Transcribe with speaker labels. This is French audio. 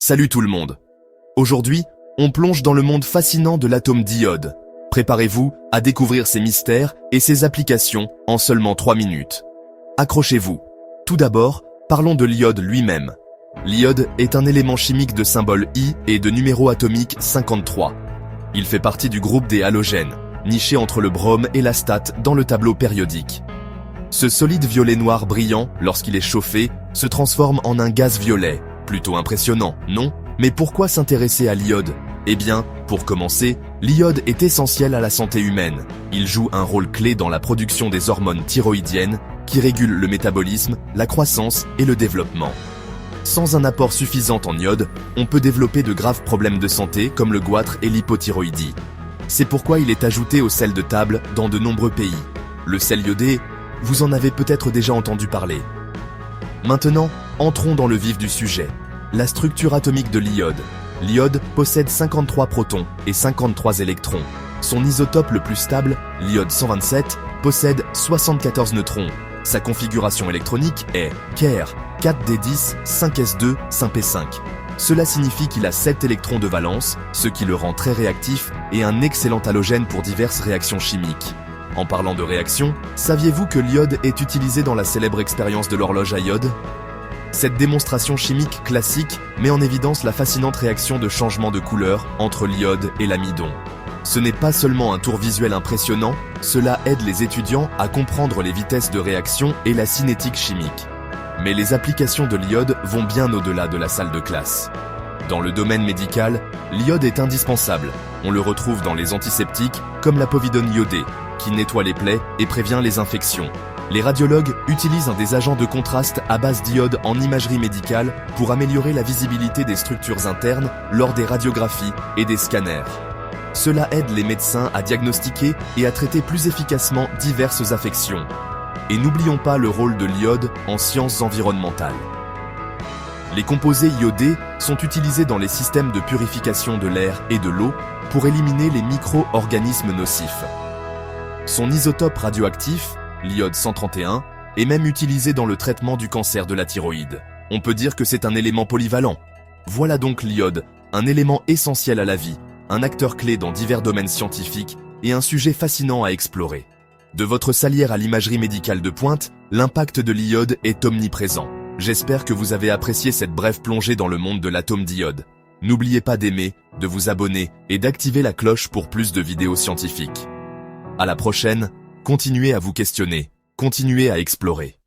Speaker 1: Salut tout le monde. Aujourd'hui, on plonge dans le monde fascinant de l'atome d'iode. Préparez-vous à découvrir ses mystères et ses applications en seulement 3 minutes. Accrochez-vous. Tout d'abord, parlons de l'iode lui-même. L'iode est un élément chimique de symbole I et de numéro atomique 53. Il fait partie du groupe des halogènes, niché entre le brome et l'astate dans le tableau périodique. Ce solide violet-noir brillant, lorsqu'il est chauffé, se transforme en un gaz violet. Plutôt impressionnant, non? Mais pourquoi s'intéresser à l'iode? Eh bien, pour commencer, l'iode est essentiel à la santé humaine. Il joue un rôle clé dans la production des hormones thyroïdiennes qui régulent le métabolisme, la croissance et le développement. Sans un apport suffisant en iode, on peut développer de graves problèmes de santé comme le goitre et l'hypothyroïdie. C'est pourquoi il est ajouté au sel de table dans de nombreux pays. Le sel iodé, vous en avez peut-être déjà entendu parler. Maintenant, entrons dans le vif du sujet. La structure atomique de l'iode. L'iode possède 53 protons et 53 électrons. Son isotope le plus stable, l'iode 127, possède 74 neutrons. Sa configuration électronique est Ke, 4d10, 5s2, 5p5. Cela signifie qu'il a 7 électrons de valence, ce qui le rend très réactif et un excellent halogène pour diverses réactions chimiques. En parlant de réaction, saviez-vous que l'iode est utilisé dans la célèbre expérience de l'horloge à iode? Cette démonstration chimique classique met en évidence la fascinante réaction de changement de couleur entre l'iode et l'amidon. Ce n'est pas seulement un tour visuel impressionnant, cela aide les étudiants à comprendre les vitesses de réaction et la cinétique chimique. Mais les applications de l'iode vont bien au-delà de la salle de classe. Dans le domaine médical, l'iode est indispensable. On le retrouve dans les antiseptiques comme la povidone iodée, qui nettoie les plaies et prévient les infections. Les radiologues utilisent un des agents de contraste à base d'iode en imagerie médicale pour améliorer la visibilité des structures internes lors des radiographies et des scanners. Cela aide les médecins à diagnostiquer et à traiter plus efficacement diverses affections. Et n'oublions pas le rôle de l'iode en sciences environnementales. Les composés iodés sont utilisés dans les systèmes de purification de l'air et de l'eau pour éliminer les micro-organismes nocifs. Son isotope radioactif, l'iode 131, est même utilisé dans le traitement du cancer de la thyroïde. On peut dire que c'est un élément polyvalent. Voilà donc l'iode, un élément essentiel à la vie, un acteur clé dans divers domaines scientifiques et un sujet fascinant à explorer. De votre salière à l'imagerie médicale de pointe, l'impact de l'iode est omniprésent. J'espère que vous avez apprécié cette brève plongée dans le monde de l'atome d'iode. N'oubliez pas d'aimer, de vous abonner et d'activer la cloche pour plus de vidéos scientifiques. À la prochaine, continuez à vous questionner, continuez à explorer.